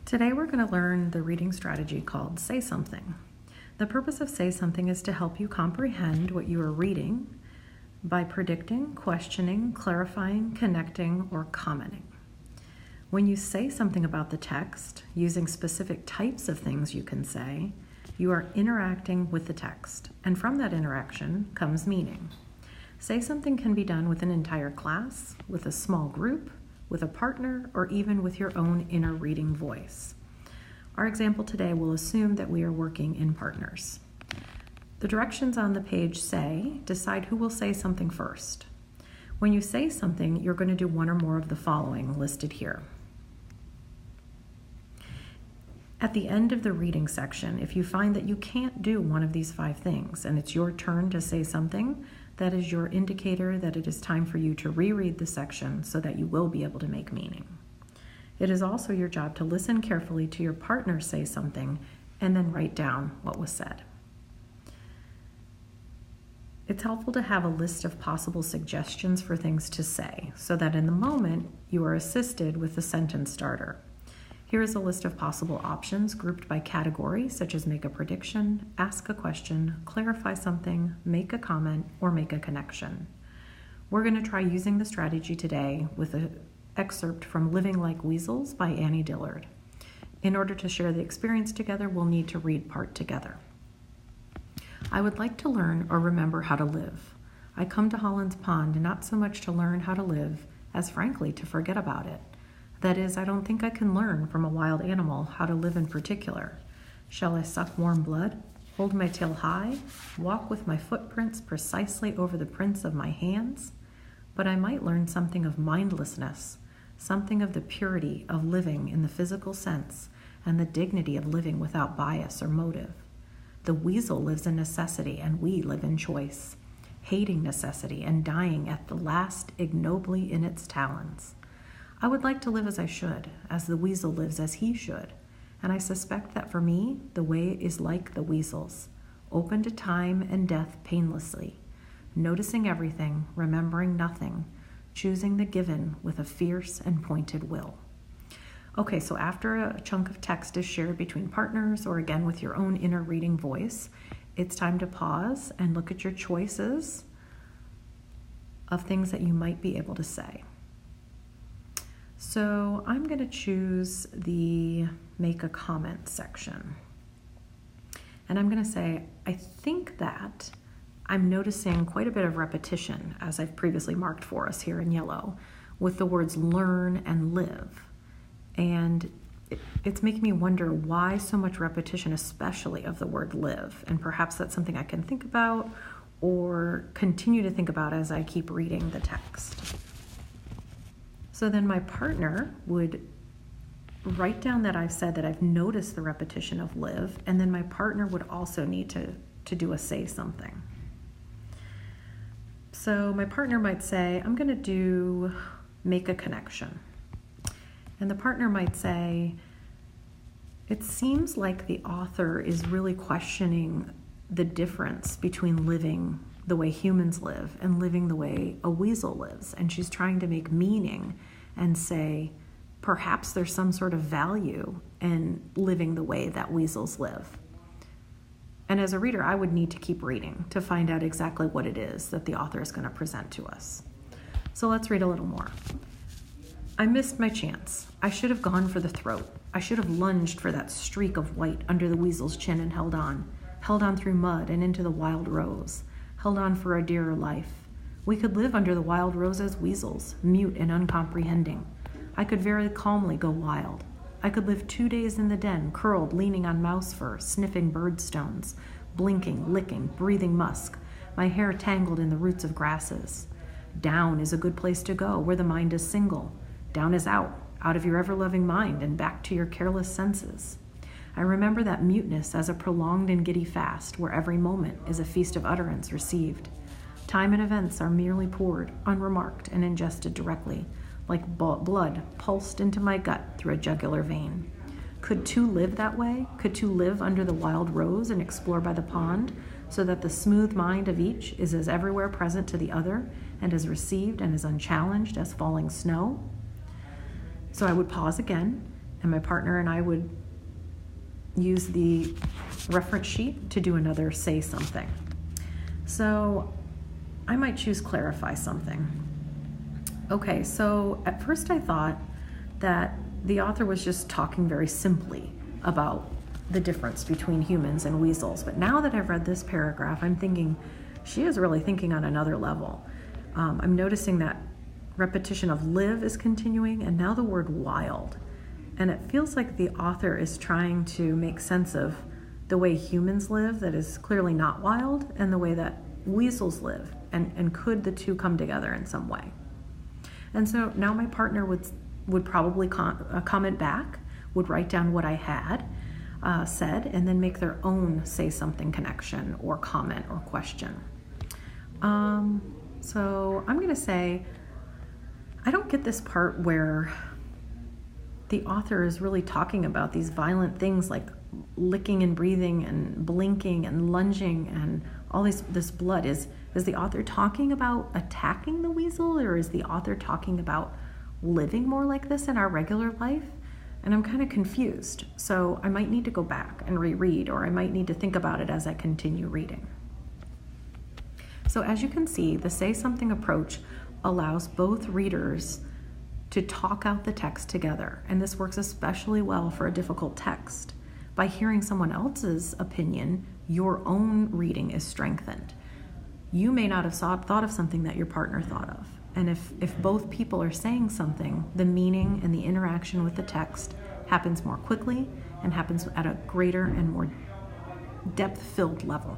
Today we're going to learn the reading strategy called Say Something. The purpose of Say Something is to help you comprehend what you are reading by predicting, questioning, clarifying, connecting, or commenting. When you say something about the text, using specific types of things you can say, you are interacting with the text, and from that interaction comes meaning. Say Something can be done with an entire class, with a small group, with a partner, or even with your own inner reading voice. Our example today will assume that we are working in partners. The directions on the page say, decide who will say something first. When you say something, you're going to do one or more of the following listed here. At the end of the reading section, if you find that you can't do one of these 5 things and it's your turn to say something, that is your indicator that it is time for you to reread the section so that you will be able to make meaning. It is also your job to listen carefully to your partner say something and then write down what was said. It's helpful to have a list of possible suggestions for things to say so that in the moment you are assisted with the sentence starter. Here is a list of possible options grouped by category, such as make a prediction, ask a question, clarify something, make a comment, or make a connection. We're going to try using the strategy today with an excerpt from Living Like Weasels by Annie Dillard. In order to share the experience together, we'll need to read part together. I would like to learn or remember how to live. I come to Holland's Pond not so much to learn how to live as frankly to forget about it. That is, I don't think I can learn from a wild animal how to live in particular. Shall I suck warm blood, hold my tail high, walk with my footprints precisely over the prints of my hands? But I might learn something of mindlessness, something of the purity of living in the physical sense and the dignity of living without bias or motive. The weasel lives in necessity and we live in choice, hating necessity and dying at the last ignobly in its talons. I would like to live as I should, as the weasel lives as he should, and I suspect that for me, the way is like the weasel's, open to time and death painlessly, noticing everything, remembering nothing, choosing the given with a fierce and pointed will. Okay, so after a chunk of text is shared between partners or again with your own inner reading voice, it's time to pause and look at your choices of things that you might be able to say. So I'm going to choose the make a comment section. And I'm going to say, I think that I'm noticing quite a bit of repetition, as I've previously marked for us here in yellow, with the words learn and live. And it's making me wonder why so much repetition, especially of the word live. And perhaps that's something I can think about or continue to think about as I keep reading the text. So then my partner would write down that I've said that I've noticed the repetition of live, and then my partner would also need to do a say something. So my partner might say, I'm going to do make a connection. And the partner might say, it seems like the author is really questioning the difference between living the way humans live and living the way a weasel lives. And she's trying to make meaning and say, perhaps there's some sort of value in living the way that weasels live. And as a reader, I would need to keep reading to find out exactly what it is that the author is going to present to us. So let's read a little more. I missed my chance. I should have gone for the throat. I should have lunged for that streak of white under the weasel's chin and held on through mud and into the wild rose, held on for a dearer life. We could live under the wild rose as weasels, mute and uncomprehending. I could very calmly go wild. I could live 2 days in the den, curled, leaning on mouse fur, sniffing birdstones, blinking, licking, breathing musk, my hair tangled in the roots of grasses. Down is a good place to go, where the mind is single. Down is out of your ever-loving mind and back to your careless senses. I remember that muteness as a prolonged and giddy fast, where every moment is a feast of utterance received. Time and events are merely poured, unremarked, and ingested directly, like blood pulsed into my gut through a jugular vein. Could two live that way? Could two live under the wild rose and explore by the pond, so that the smooth mind of each is as everywhere present to the other, and as received and as unchallenged as falling snow? So I would pause again and my partner and I would use the reference sheet to do another say something. So I might choose clarify something. Okay, so at first I thought that the author was just talking very simply about the difference between humans and weasels. But now that I've read this paragraph, I'm thinking she is really thinking on another level. I'm noticing that repetition of live is continuing, and now the word wild. And it feels like the author is trying to make sense of the way humans live, that is clearly not wild, and the way that weasels live, and could the two come together in some way. And so now my partner would probably comment back, would write down what I had said, and then make their own say something connection or comment or question. So I'm going to say, I don't get this part where the author is really talking about these violent things like licking and breathing and blinking and lunging and all this blood. Is the author talking about attacking the weasel, or is the author talking about living more like this in our regular life? And I'm kind of confused. So I might need to go back and reread, or I might need to think about it as I continue reading. So as you can see, the say something approach allows both readers to talk out the text together. And this works especially well for a difficult text. By hearing someone else's opinion, your own reading is strengthened. You may not have thought of something that your partner thought of. And if both people are saying something, the meaning and the interaction with the text happens more quickly and happens at a greater and more depth-filled level.